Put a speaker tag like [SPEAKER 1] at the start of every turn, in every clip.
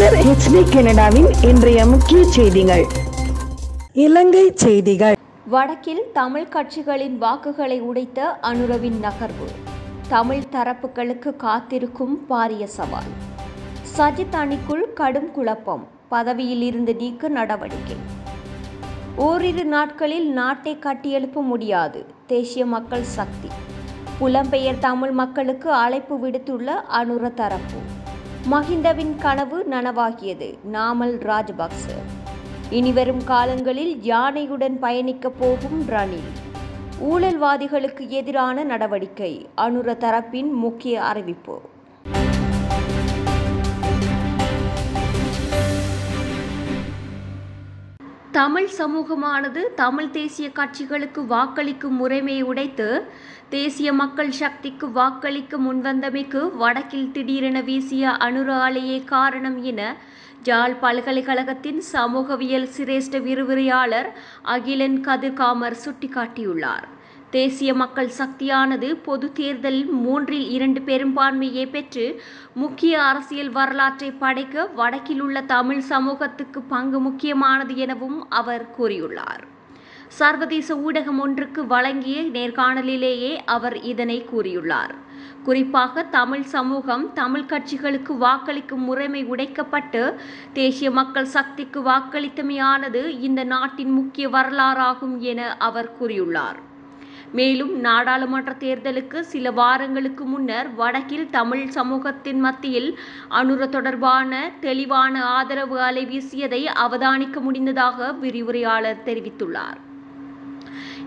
[SPEAKER 1] மலர் HD கனடாவின் இன்றைய முக்கிய செய்திகள். இலங்கை செய்திகள்.
[SPEAKER 2] வடக்கில் தமிழ் கட்சிகளின் வாக்குகளை உடைத்த அனுரவின் நகர்வு. தமிழ் தரப்புகளுக்கு காத்திருக்கும் பாரிய சவால். சஜித் அணிக்குள் கடும் குழப்பம். பதவியில் இருந்து நீக்க நடவடிக்கை. ஓரிரு நாட்களில் நாட்டை கட்டியெழுப்ப முடியாது. தேசிய மக்கள் சக்தி. புலம்பெயர் தமிழ் மக்களுக்கு அழைப்பு விடுத்துள்ள அனுர தரப்பு. மஹிந்தவின் கனவு நனவாகியது. நாமல் ராஜபக்ச. இனிவரும் காலங்களில் யானையுடன் பயணிக்கப் போகும் ரணில். ஊழல்வாதிகளுக்கு எதிரான நடவடிக்கை. அனுர தரப்பின் முக்கிய அறிவிப்பு. தமிழ் சமூகமானது தமிழ் தேசிய கட்சிகளுக்கு வாக்களிக்கும் முறைமையை உடைத்து தேசிய மக்கள் சக்திக்கு வாக்களிக்க முன்வந்தமைக்கு வடக்கில் திடீரென வீசிய அனுர அலையே காரணம் என ஜாழ் பல்கலைக்கழகத்தின் சமூகவியல் சிரேஷ்ட விரிவுரையாளர் அகிலன் கதிர்காமர் சுட்டிக்காட்டியுள்ளார். தேசிய மக்கள் சக்தியானது பொது தேர்தலில் 3/2 பெரும்பான்மையை பெற்று முக்கிய அரசியல் வரலாற்றை படைக்க வடக்கில் உள்ள தமிழ் சமூகத்துக்கு பங்கு முக்கியமானது எனவும் அவர் கூறியுள்ளார். சர்வதேச ஊடகம் ஒன்றுக்கு வழங்கிய நேர்காணலிலேயே அவர் இதனை கூறியுள்ளார். குறிப்பாக தமிழ் சமூகம் தமிழ் கட்சிகளுக்கு வாக்களிக்கும் முறைமை உடைக்கப்பட்டு தேசிய மக்கள் சக்திக்கு வாக்களித்தமையானது இந்த நாட்டின் முக்கிய வரலாறாகும் என அவர் கூறியுள்ளார். மேலும் நாடாளுமன்ற தேர்தலுக்கு சில வாரங்களுக்கு முன்னர் வடக்கில் தமிழ் சமூகத்தின் மத்தியில் அனுர தொடர்பான தெளிவான ஆதரவு அலை வீசியதை அவதானிக்க முடிந்ததாக விரிவுரையாளர் தெரிவித்துள்ளார்.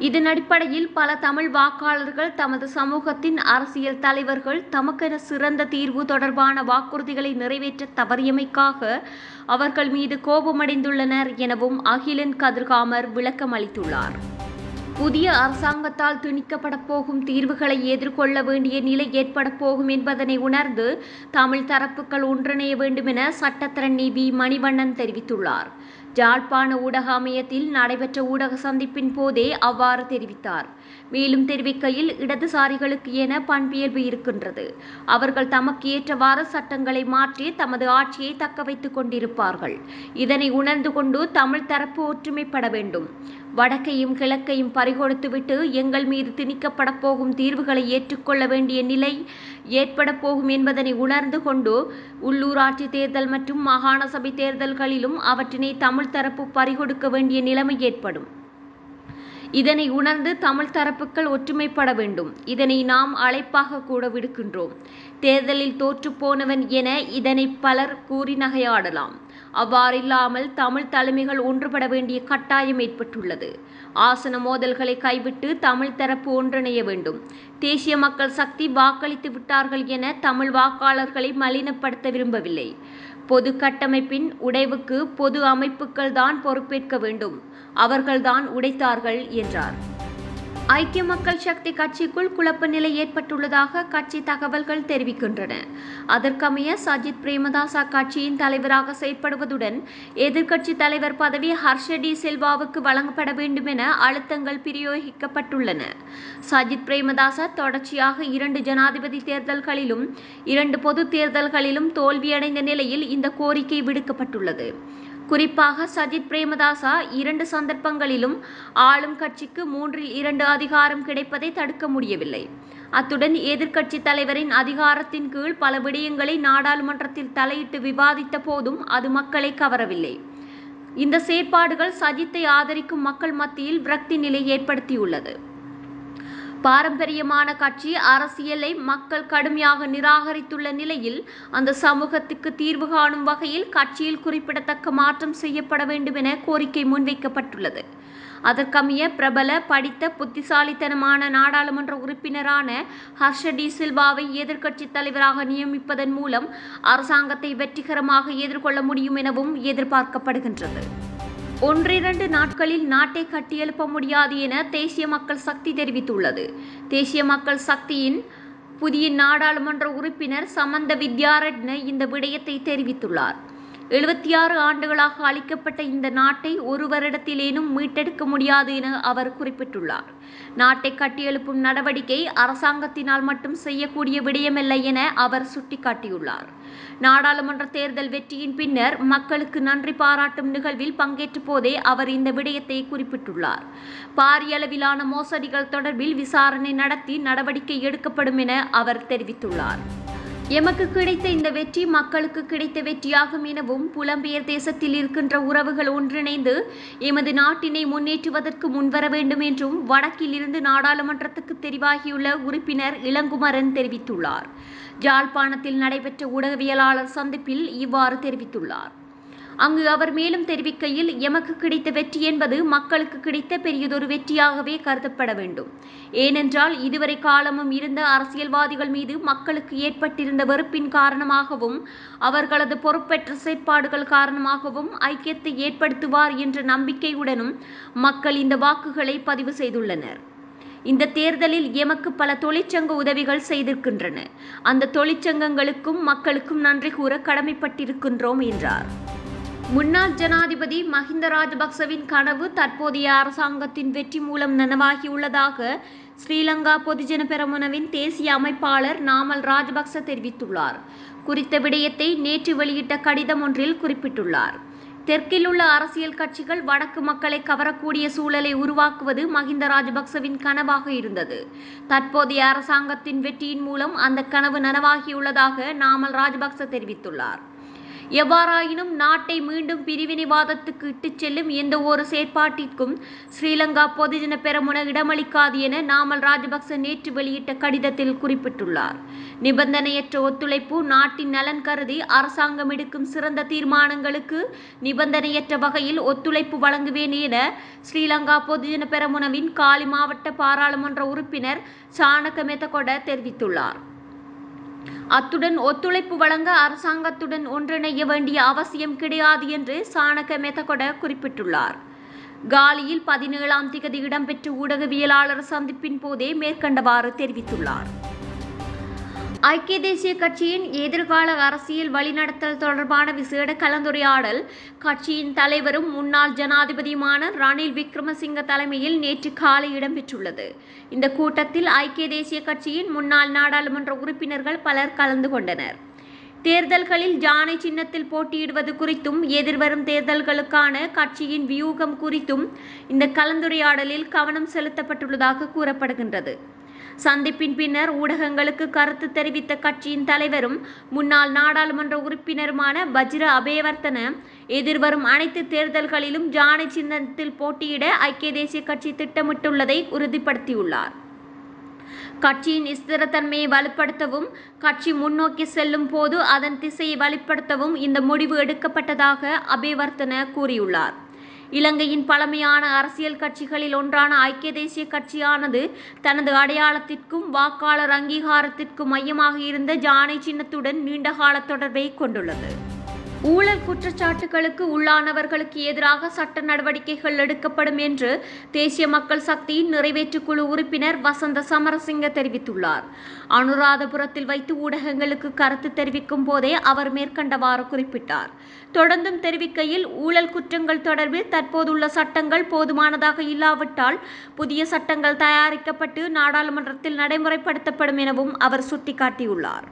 [SPEAKER 2] இதன் அடிப்படையில் பல தமிழ் வாக்காளர்கள் தமது சமூகத்தின் அரசியல் தலைவர்கள் தமக்கென சிறந்த தீர்வு தொடர்பான வாக்குறுதிகளை நிறைவேற்ற தவறியமைக்காக அவர்கள் மீது கோபமடைந்துள்ளனர் எனவும் அகிலன் கதிர்காமர் விளக்கம் அளித்துள்ளார். புதிய அரசாங்கத்தால் திணிக்கப்பட போகும் தீர்வுகளை எதிர்கொள்ள வேண்டிய நிலை ஏற்பட போகும் என்பதனை உணர்ந்து தமிழ் தரப்புகள் ஒன்றிணைய வேண்டும் என சட்டத்தரணி வி மணிவண்ணன் தெரிவித்துள்ளார். ஜாழ்ப்பாண ஊடக அமையத்தில் நடைபெற்ற ஊடக சந்திப்பின் போதே அவ்வாறு தெரிவித்தார். மேலும் தெரிவிக்கையில், இடதுசாரிகளுக்கு என பண்பியல்பு இருக்கின்றது. அவர்கள் தமக்கு ஏற்றவாறு சட்டங்களை மாற்றி தமது ஆட்சியை தக்க வைத்துக் கொண்டிருப்பார்கள். இதனை உணர்ந்து கொண்டு தமிழ் தரப்பு ஒற்றுமைப்பட வேண்டும். வடக்கையும் கிழக்கையும் பறிகொடுத்துவிட்டு எங்கள் மீது திணிக்கப்பட போகும் தீர்வுகளை ஏற்றுக்கொள்ள வேண்டிய நிலை ஏற்பட போகும் என்பதனை உணர்ந்து கொண்டு உள்ளூராட்சி தேர்தல் மற்றும் மாகாண சபை தேர்தல்களிலும் அவற்றினை தமிழ் தரப்பு பறிகொடுக்க வேண்டிய நிலைமை ஏற்படும். இதனை உணர்ந்து தமிழ் தரப்புகள் ஒற்றுமைப்பட வேண்டும். இதனை நாம் அழைப்பாக கூட விடுக்கின்றோம். தேர்தலில் தோற்று போனவன் என இதனை பலர் கூறி நகையாடலாம். அவ்வாறில்லாமல் தமிழ் தலைமைகள் ஒன்றுபட வேண்டிய கட்டாயம் ஏற்பட்டுள்ளது. ஆசன மோதல்களை கைவிட்டு தமிழ் தரப்பு ஒன்றிணைய வேண்டும். தேசிய மக்கள் சக்தி வாக்களித்து விட்டார்கள் என தமிழ் வாக்காளர்களை மலினப்படுத்த விரும்பவில்லை. பொது கட்டமைப்பின் உடைவுக்கு பொது அமைப்புகள் தான் பொறுப்பேற்க வேண்டும். அவர்கள்தான் உடைத்தார்கள் என்றார். ஐக்கிய மக்கள் சக்தி கட்சிக்குள் குழப்ப நிலை ஏற்பட்டுள்ளதாக கட்சி தகவல்கள் தெரிவிக்கின்றன. அதற்கமைய சஜித் பிரேமதாச கட்சியின் தலைவராக செயற்படுவதுடன் எதிர்க்கட்சி தலைவர் பதவி ஹர்ஷ டி சில்வாவுக்கு வழங்கப்பட வேண்டும் என அழுத்தங்கள் பிரயோகிக்கப்பட்டுள்ளன. சஜித் பிரேமதாச தொடர்ச்சியாக 2 ஜனாதிபதி தேர்தல்களிலும் 2 பொது தேர்தல்களிலும் தோல்வியடைந்த நிலையில் இந்த கோரிக்கை விடுக்கப்பட்டுள்ளது. குறிப்பாக சஜித் பிரேமதாசா 2 சந்தர்ப்பங்களிலும் ஆளும் கட்சிக்கு 3/2 அதிகாரம் கிடைப்பதை தடுக்க முடியவில்லை. அத்துடன் எதிர்க்கட்சி தலைவரின் அதிகாரத்தின் கீழ் பல விடயங்களை நாடாளுமன்றத்தில் தலையிட்டு விவாதித்த போதும் அது மக்களை கவரவில்லை. இந்த செயற்பாடுகள் சஜித்தை ஆதரிக்கும் மக்கள் மத்தியில் விரக்தி நிலை ஏற்படுத்தியுள்ளது. பாரம்பரியமான கட்சி அரசியலை மக்கள் கடுமையாக நிராகரித்துள்ள நிலையில் அந்த சமூகத்துக்கு தீர்வு காணும் வகையில் கட்சியில் குறிப்பிடத்தக்க மாற்றம் செய்யப்பட வேண்டும் என கோரிக்கை முன்வைக்கப்பட்டுள்ளது. அதற்கமைய பிரபல படித்த புத்திசாலித்தனமான நாடாளுமன்ற உறுப்பினரான ஹர்ஷ டி சில்வாவை எதிர்க்கட்சி தலைவராக நியமிப்பதன் மூலம் அரசாங்கத்தை வெற்றிகரமாக எதிர்கொள்ள முடியும் எனவும் எதிர்பார்க்கப்படுகின்றது. 1-2 நாட்களில் நாட்டை கட்டியெழுப்ப முடியாது என தேசிய மக்கள் சக்தி தெரிவித்துள்ளது. தேசிய மக்கள் சக்தியின் புதிய நாடாளுமன்ற உறுப்பினர் சமந்த வித்யாரட்ன இந்த விடயத்தை தெரிவித்துள்ளார். 76 ஆண்டுகளாக அளிக்கப்பட்ட இந்த நாட்டை ஒரு வருடத்திலேனும் மீட்டெடுக்க முடியாது என அவர் குறிப்பிட்டுள்ளார். நாட்டை கட்டியெழுப்பும் நடவடிக்கை அரசாங்கத்தினால் மட்டும் செய்யக்கூடிய விடயமல்ல என அவர் சுட்டிக்காட்டியுள்ளார். நாடாளுமன்ற தேர்தல் வெற்றியின் பின்னர் மக்களுக்கு நன்றி பாராட்டும் நிகழ்வில் பங்கேற்ற போதே அவர் இந்த விடயத்தை குறிப்பிட்டுள்ளார். பாரிய அளவிலான மோசடிகள் தொடர்பில் விசாரணை நடத்தி நடவடிக்கை எடுக்கப்படும் என அவர் தெரிவித்துள்ளார். எமக்கு கிடைத்த இந்த வெற்றி மக்களுக்கு கிடைத்த வெற்றியாகும் எனவும் புலம்பெயர் தேசத்தில் இருக்கின்ற உறவுகள் ஒன்றிணைந்து எமது நாட்டினை முன்னேற்றுவதற்கு முன்வர வேண்டும் என்றும் வடக்கில் இருந்து நாடாளுமன்றத்துக்கு தெரிவாகியுள்ள உறுப்பினர் இளங்குமரன் தெரிவித்துள்ளார். யாழ்ப்பாணத்தில் நடைபெற்ற ஊடகவியலாளர் சந்திப்பில் இவ்வாறு தெரிவித்துள்ளார். அங்கு அவர் மேலும் தெரிவிக்கையில், எமக்கு கிடைத்த வெற்றி என்பது மக்களுக்கு கிடைத்த பெரியதொரு வெற்றியாகவே கருதப்பட வேண்டும். ஏனென்றால் இதுவரை காலமும் இருந்த அரசியல்வாதிகள் மீது மக்களுக்கு ஏற்பட்டிருந்த வெறுப்பின் காரணமாகவும் அவர்களது பொறுப்பற்ற செயற்பாடுகள் காரணமாகவும் ஐக்கியத்தை ஏற்படுத்துவார் என்ற நம்பிக்கையுடனும் மக்கள் இந்த வாக்குகளை பதிவு செய்துள்ளனர். இந்த தேர்தலில் எமக்கு பல தொழிற்சங்க உதவிகள் செய்திருக்கின்றன. அந்த தொழிற்சங்கங்களுக்கும் மக்களுக்கும் நன்றி கூற கடமைப்பட்டிருக்கின்றோம் என்றார். முன்னாள் ஜனாதிபதி மஹிந்த ராஜபக்சவின் கனவு தற்போதைய அரசாங்கத்தின் வெற்றி மூலம் நனவாகியுள்ளதாக ஸ்ரீலங்கா பொதுஜன பெரமுனவின் தேசிய அமைப்பாளர் நாமல் ராஜபக்ச தெரிவித்துள்ளார். குறித்த விடயத்தை நேற்று வெளியிட்ட கடிதம் ஒன்றில் குறிப்பிட்டுள்ளார். தெற்கில் உள்ள அரசியல் கட்சிகள் வடக்கு மக்களை கவரக்கூடிய சூழலை உருவாக்குவது மஹிந்த ராஜபக்சவின் கனவாக இருந்தது. தற்போதைய அரசாங்கத்தின் வெற்றியின் மூலம் அந்த கனவு நனவாகியுள்ளதாக நாமல் ராஜபக்ச தெரிவித்துள்ளார். எவ்வாறாயினும் நாட்டை மீண்டும் பிரிவினைவாதத்துக்கு இட்டுச் செல்லும் எந்த ஒரு செயற்பாட்டிற்கும் ஸ்ரீலங்கா பொதுஜன பெரமுன இடமளிக்காது என நாமல் ராஜபக்ச நேற்று வெளியிட்ட கடிதத்தில் குறிப்பிட்டுள்ளார். நிபந்தனையற்ற ஒத்துழைப்பு, நாட்டின் நலன் கருதி அரசாங்கம் எடுக்கும் சிறந்த தீர்மானங்களுக்கு நிபந்தனையற்ற வகையில் ஒத்துழைப்பு வழங்குவேன் என ஸ்ரீலங்கா பொதுஜன பெரமுனவின் காலி மாவட்ட பாராளுமன்ற உறுப்பினர் சாணக்க மெத்தகொட தெரிவித்துள்ளார். அத்துடன் ஒத்துழைப்பு வழங்க அரசாங்கத்துடன் ஒன்றிணைய வேண்டிய அவசியம் கிடையாது என்று சாணக்க மெத்தகொட குறிப்பிட்டுள்ளார். காலியில் 17ஆம் திகதி இடம்பெற்ற ஊடகவியலாளர் சந்திப்பின் போதே மேற்கண்டவாறு தெரிவித்துள்ளார். ஐக்கிய தேசிய கட்சியின் எதிர்கால அரசியல் வழிநடத்தல் தொடர்பான விசேட கலந்துரையாடல் கட்சியின் தலைவரும் முன்னாள் ஜனாதிபதியுமான ரணில் விக்ரமசிங்க தலைமையில் நேற்று காலை இடம்பெற்றுள்ளது. இந்த கூட்டத்தில் ஐக்கிய தேசிய கட்சியின் முன்னாள் நாடாளுமன்ற உறுப்பினர்கள் பலர் கலந்து கொண்டனர். தேர்தல்களில் யானை சின்னத்தில் போட்டியிடுவது குறித்தும் எதிர்வரும் தேர்தல்களுக்கான கட்சியின் வியூகம் குறித்தும் இந்த கலந்துரையாடலில் கவனம் செலுத்தப்பட்டுள்ளதாக கூறப்படுகின்றது. சந்திப்பின் பின்னர் ஊடகங்களுக்கு கருத்து தெரிவித்த கட்சியின் தலைவரும் முன்னாள் நாடாளுமன்ற உறுப்பினருமான வஜிர அபேவர்த்தன எதிர்வரும் அனைத்து தேர்தல்களிலும் யானை சின்னத்தில் போட்டியிட ஐக்கிய தேசிய கட்சி திட்டமிட்டுள்ளதை உறுதிப்படுத்தியுள்ளார். கட்சியின் ஸ்திரத்தன்மையை வலுப்படுத்தவும் கட்சி முன்னோக்கி செல்லும் போது அதன் திசையை வலுப்படுத்தவும் இந்த முடிவு எடுக்கப்பட்டதாக அபேவர்த்தன கூறியுள்ளார். இலங்கையின் பழமையான அரசியல் கட்சிகளில் ஒன்றான ஐக்கிய தேசிய கட்சியானது தனது அடையாளத்திற்கும் வாக்காளர் அங்கீகாரத்திற்கும் மையமாக இருந்த யானை சின்னத்துடன் நீண்டகால தொடர்பை கொண்டுள்ளது. ஊழல் குற்றச்சாட்டுகளுக்கு உள்ளானவர்களுக்கு எதிராக சட்ட நடவடிக்கைகள் எடுக்கப்படும் என்று தேசிய மக்கள் சக்தியின் நிறைவேற்றுக்குழு உறுப்பினர் வசந்த சமரசிங்க தெரிவித்துள்ளார். அனுராதபுரத்தில் வைத்து ஊடகங்களுக்கு கருத்து தெரிவிக்கும் போதே அவர் மேற்கண்டவாறு குறிப்பிட்டார். தொடர்ந்தும் தெரிவிக்கையில், ஊழல் குற்றங்கள் தொடர்பில் தற்போதுள்ள சட்டங்கள் போதுமானதாக இல்லாவிட்டால் புதிய சட்டங்கள் தயாரிக்கப்பட்டு நாடாளுமன்றத்தில் நடைமுறைப்படுத்தப்படும் எனவும் அவர் சுட்டிக்காட்டியுள்ளார்.